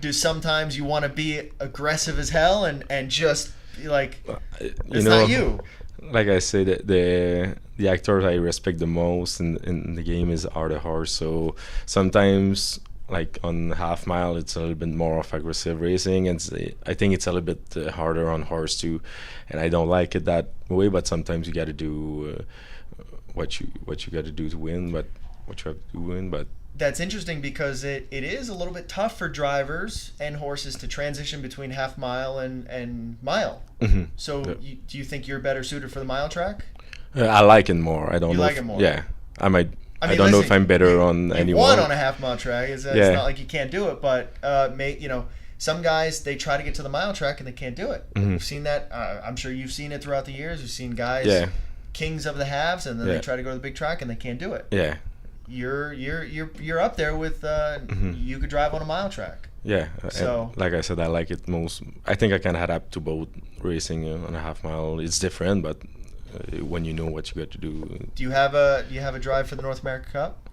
do sometimes you want to be aggressive as hell and just be like, it's not you. Like I say, the actors I respect the most in the game are the horse. So sometimes, like on half mile, it's a little bit more of aggressive racing, and I think it's a little bit harder on horse too. And I don't like it that way. But sometimes you got to do what you got to do to win. But that's interesting because it is a little bit tough for drivers and horses to transition between half mile and mile. Mm-hmm. So do you think you're better suited for the mile track? I like it more. I don't you know. Like it more? Yeah, I might. I mean, don't know listen, if I'm better on you anyone. won on a half mile track. It's not like you can't do it, but some guys, they try to get to the mile track and they can't do it. Mm-hmm. You've seen that. I'm sure you've seen it throughout the years. You've seen guys, kings of the halves, and then they try to go to the big track and they can't do it. Yeah. You're up there with you could drive on a mile track. Yeah. So like I said, I like it most. I think I can adapt to both racing on a half mile. It's different, but when you know what you got to do. Do you have a drive for the North America Cup?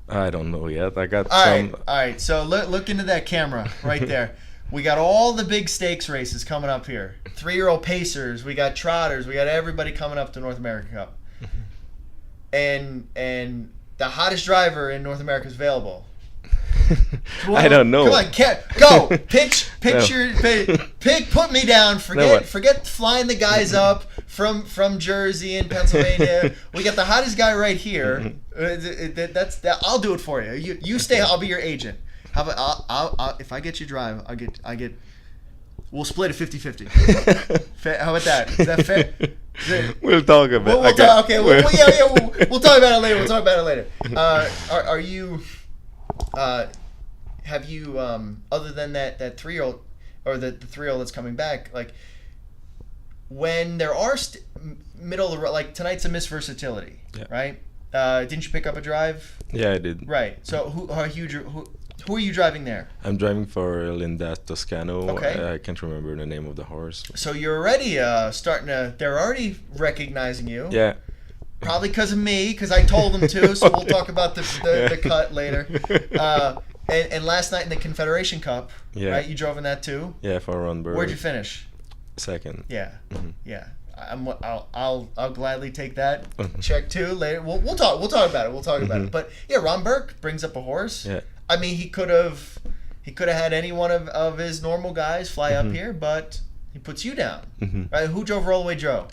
I don't know yet. I got all right. So look into that camera right there. We got all the big stakes races coming up here. 3-year-old pacers. We got trotters. We got everybody coming up to North America Cup. And the hottest driver in North America is available. Well, I don't know. Come on, go. Put me down. Forget flying the guys up from Jersey and Pennsylvania. We got the hottest guy right here. I'll do it for you. You stay. I'll be your agent. How about I'll if I get you drive, I get. We'll split it 50-50. How about that? Is that fair? We'll talk about it. We'll talk about it later. Are you? Have you? Other than that 3-year-old or the 3-year-old that's coming back, like when there are middle of the like tonight's a Miss Versatility, right? Didn't you pick up a drive? Yeah, I did. Right. So who are you driving there? I'm driving for Linda Toscano. Okay. I can't remember the name of the horse. So you're already they're already recognizing you. Yeah. Probably because of me, because I told them to, so we'll talk about the cut later. And last night in the Confederation Cup, right? You drove in that too? Yeah, for Runberg. Where'd you finish? Second. Yeah. Mm-hmm. Yeah. I'll gladly take that check too later. We'll talk about it. But yeah, Ron Burke brings up a horse. Yeah. I mean, he could have had any one of his normal guys fly up here, but he puts you down. Mm-hmm. Right? Who drove all the way, Joe?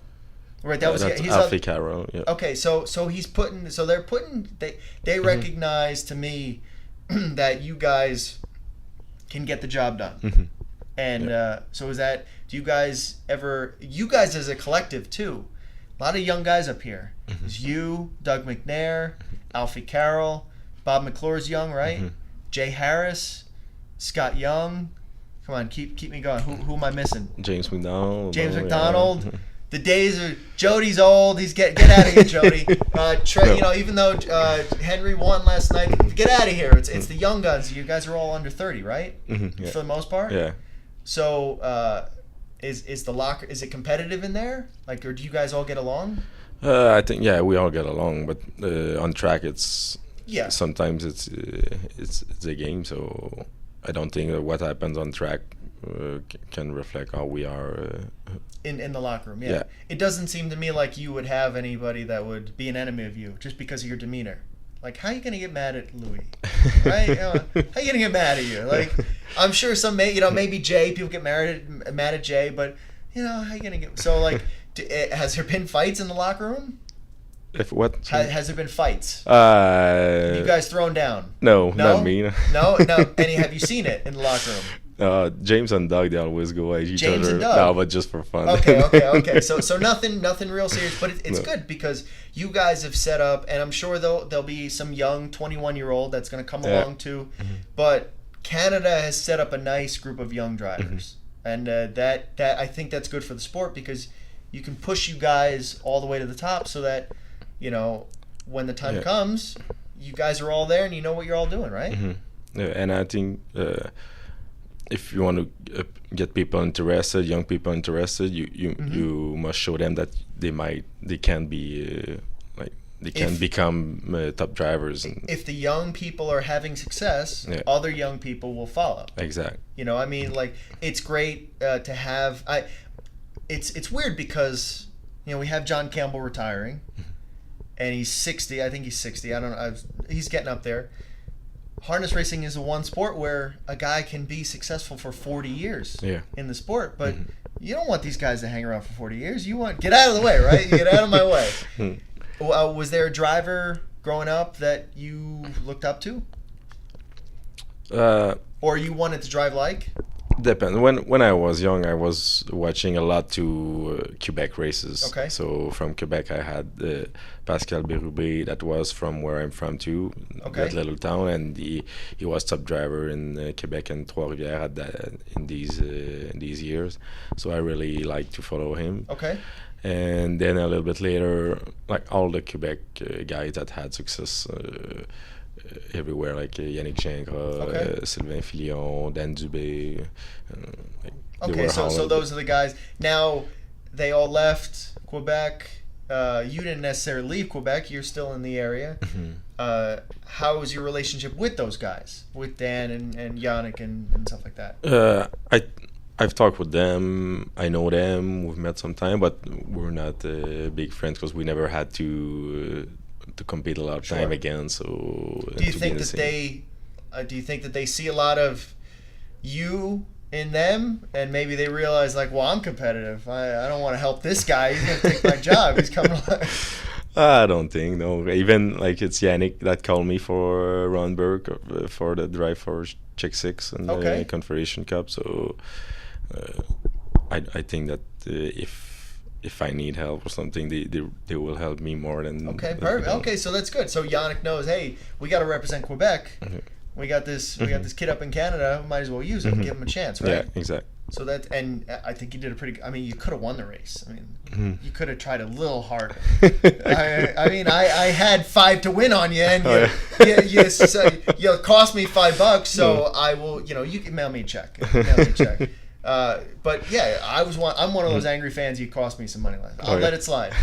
Right, that's Alfie Carroll. Yeah. Okay, so they recognize to me that you guys can get the job done. Mm-hmm. And so do you guys as a collective too, a lot of young guys up here. Mm-hmm. There's you, Doug McNair, Alfie Carroll, Bob McClure's young, right? Mm-hmm. Jay Harris, Scott Young. Come on, keep me going. Who am I missing? James McDonald. Yeah. The days are Jody's old. He's get out of here, Jody. Even though Henry won last night, get out of here. It's the young guns. You guys are all under 30, right? Mm-hmm, for the most part. Yeah. So, is the locker? Is it competitive in there? Like, or do you guys all get along? I think we all get along, but on track it's sometimes it's a game. So I don't think that what happens on track can reflect how we are in the locker room. Yeah, it doesn't seem to me like you would have anybody that would be an enemy of you just because of your demeanor. Like, how are you gonna get mad at Louis? Right? How are you gonna get mad at you? Like, I'm sure maybe Jay. People get mad at Jay, but how are you gonna get? So like, has there been fights in the locker room? If what? Has there been fights? Have you guys thrown down? No, not me. No. Have you seen it in the locker room? James and Doug, they always go at each James other. And Doug. No, but just for fun. Okay. So nothing real serious, but it's good because you guys have set up, and I'm sure there'll be some young 21-year-old that's going to come along too. Mm-hmm. But Canada has set up a nice group of young drivers, and that I think that's good for the sport because you can push you guys all the way to the top, so that when the time comes, you guys are all there and you know what you're all doing, right? Mm-hmm. Yeah, and I think. If you want to get people interested, young people interested, you must show them that they can be they can become top drivers. And if the young people are having success, other young people will follow. Exactly. You know, I mean, like, it's great to have. It's weird because, you know, we have John Campbell retiring, and he's 60. I think he's 60. I don't know. He's getting up there. Harness racing is the one sport where a guy can be successful for 40 years in the sport, but you don't want these guys to hang around for 40 years. You want get out of the way, right? You get out of my way. Was there a driver growing up that you looked up to, or you wanted to drive like? Depends. When I was young, I was watching a lot to Quebec races. Okay. So from Quebec, I had Pascal Berube, that was from where I'm from too, that little town, and he was top driver in Quebec and Trois-Rivières in these years. So I really like to follow him. Okay. And then a little bit later, like all the Quebec guys that had success. Everywhere, like Yannick Gingras, Sylvain Filion, Dan Dubé. Okay, so those are the guys. Now, they all left Quebec. You didn't necessarily leave Quebec. You're still in the area. How was your relationship with those guys, with Dan and Yannick and stuff like that? I've talked with them. I know them. We've met sometime, but we're not big friends because we never had to compete a lot of time again. So do you think that they see a lot of you in them, and maybe they realize, like, well, I'm competitive, I don't want to help this guy, he's gonna take my job, he's coming along? I don't think, no. Even like it's Yannick that called me for Ronberg for the drive for Czech 6 and the Confederation Cup. So I think that if I need help or something, they will help me more than. Okay, perfect. Okay, so that's good. So Yannick knows, hey, we got to represent Quebec. We got this kid up in Canada. Might as well use him. Give him a chance, right? Yeah, exactly. So that, and I think you did a pretty. I mean, you could have won the race. I mean, you could have tried a little harder. I mean, I had 5 to win on you, and you cost me $5. So I will. You know, you can mail me a check. But yeah, I'm one of those angry fans. You cost me some money. I'll let it slide.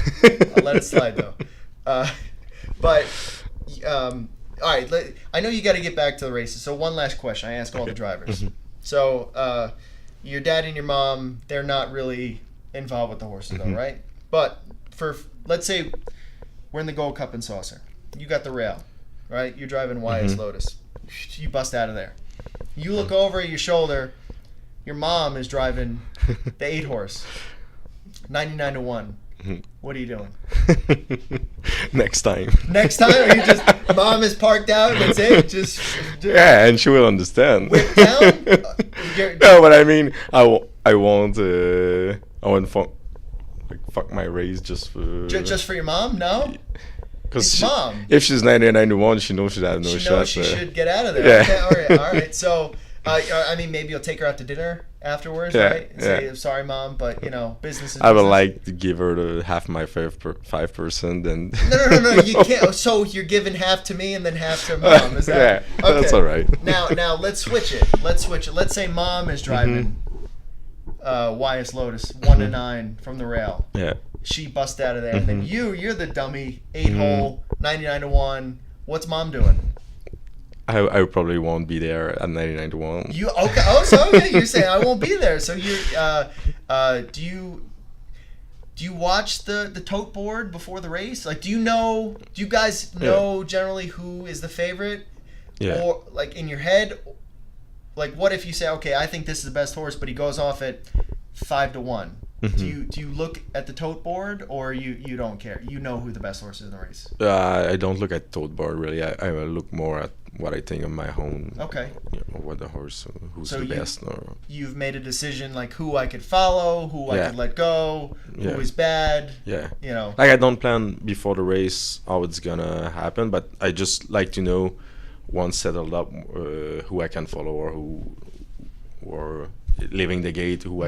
I'll let it slide though. But all right. I know you got to get back to the races. So one last question. I ask all the drivers. So your dad and your mom, they're not really involved with the horses though, right? But let's say we're in the Gold Cup in Saucer. You got the rail, right? You're driving YS Lotus. You bust out of there. You look over your shoulder. Your mom is driving the 8-horse, 99 to 1. What are you doing? Next time. Next time? Or you just, mom is parked out, that's it? Just yeah, and she will understand. Whip down? No, but I mean, I won't fuck my race just for... Just for your mom? No? Because mom. If she's 99 to 1, she knows she'd have no shot. She knows she should get out of there. Yeah. Okay, all right. So... I mean, maybe you'll take her out to dinner afterwards, right? And say, sorry, mom, but, you know, business is business. I would like to give her half my 5%. And No, you can't. So you're giving half to me and then half to mom. Is that okay? That's all right. Now let's switch it. Let's say mom is driving YS Lotus 1 to 9 from the rail. Yeah. She busts out of there, and then you're the dummy 8-hole 99 to 1. What's mom doing? I probably won't be there at 99 to 1. You okay? Oh, so okay. You're saying I won't be there. So you're do you watch the tote board before the race? Like, do you guys know generally who is the favorite? Yeah. Or like in your head, like what if you say, okay, I think this is the best horse, but he goes off at 5 to 1. Do you look at the tote board, or you don't care? You know who the best horse is in the race. I don't look at tote board really. I look more at what I think of my own. Okay. You know, what the horse, who's the best. Or you've made a decision like who I could follow, who I could let go, who is bad. Yeah. You know. Like I don't plan before the race how it's gonna happen, but I just like to know once settled up who I can follow or leaving the gate who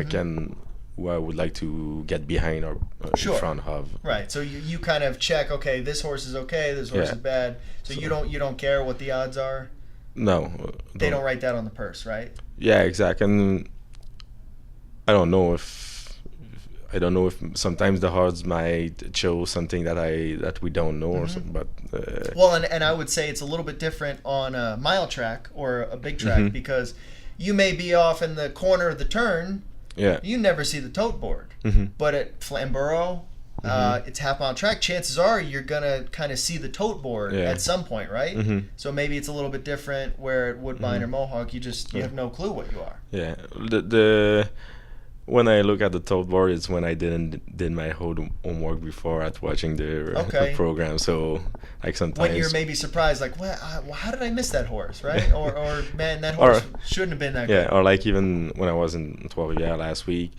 I would like to get behind or in front of. Right. So you kind of check, okay, this horse is okay, this horse is bad. So you don't care what the odds are? No. They don't write that on the purse, right? Yeah, exactly. And I don't know if I don't know if sometimes the odds might show something that we don't know or something, but well, and I would say it's a little bit different on a mile track or a big track because you may be off in the corner of the turn. Yeah. You never see the tote board. But at Flamborough, it's half mile track. Chances are you're gonna kind of see the tote board at some point, right? So maybe it's a little bit different. Where at Woodbine or Mohawk, you have no clue what you are. Yeah. The when I look at the tote board, it's when I did my homework before at watching the program. So like sometimes when you're maybe surprised, like, well, how did I miss that horse, right? or man, that horse shouldn't have been that good. Yeah, or like even when I was in Trois-Rivières last week,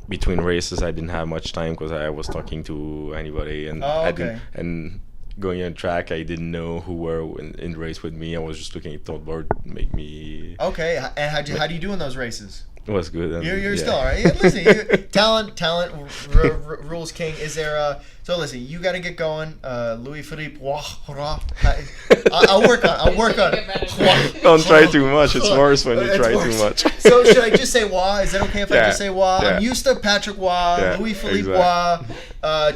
between races I didn't have much time because I was talking to anybody and going on track, I didn't know who were in the race with me. I was just looking at tote board, make me. Okay, and how do you do in those races? It was good. And you're still all right. Yeah, listen, talent rules king. Is there so listen, you got to get going. Louis-Philippe Roy. I'll work on it. Don't try too much. It's worse when you try too much. So should I just say Roy? Is that okay if I just say Roy? I'm used to Patrick Roy, Louis-Philippe Roy.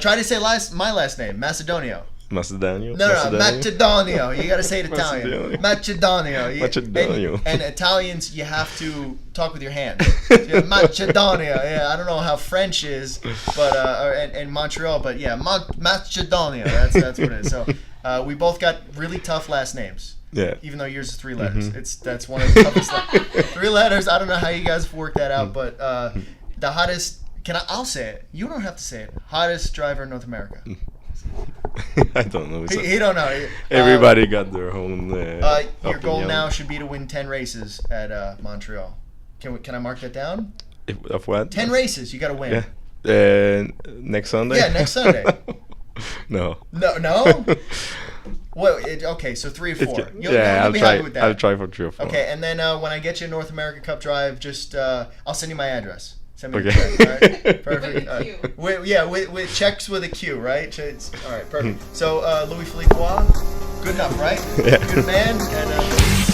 Try to say my last name, Macedonio. Macedonio? No, Macedonio. You got to say it Italian. Macedonio. And Italians, you have to talk with your hands. So Macedonio. Yeah, I don't know how French is, but and Montreal, but yeah, Macedonio. That's what it is. So we both got really tough last names. Yeah. Even though yours is 3 letters, that's one of the toughest. 3 letters. I don't know how you guys work that out, but the hottest. I'll say it. You don't have to say it. Hottest driver in North America. I don't know. He don't know. Everybody got their own. Your goal now should be to win 10 races at Montreal. Can I mark that down? Of what? 10 races. You got to win. Yeah. Next Sunday. Yeah, next Sunday. No. Well, okay, so 3 or 4. I'll try. With that. I'll try for 3 or 4. Okay, and then when I get you a North America Cup drive, just I'll send you my address. Send me okay. All right? Perfect. With checks with a Q, right? All right, perfect. So Louis-Philippe Roy, good enough, right? Yeah. Good man. And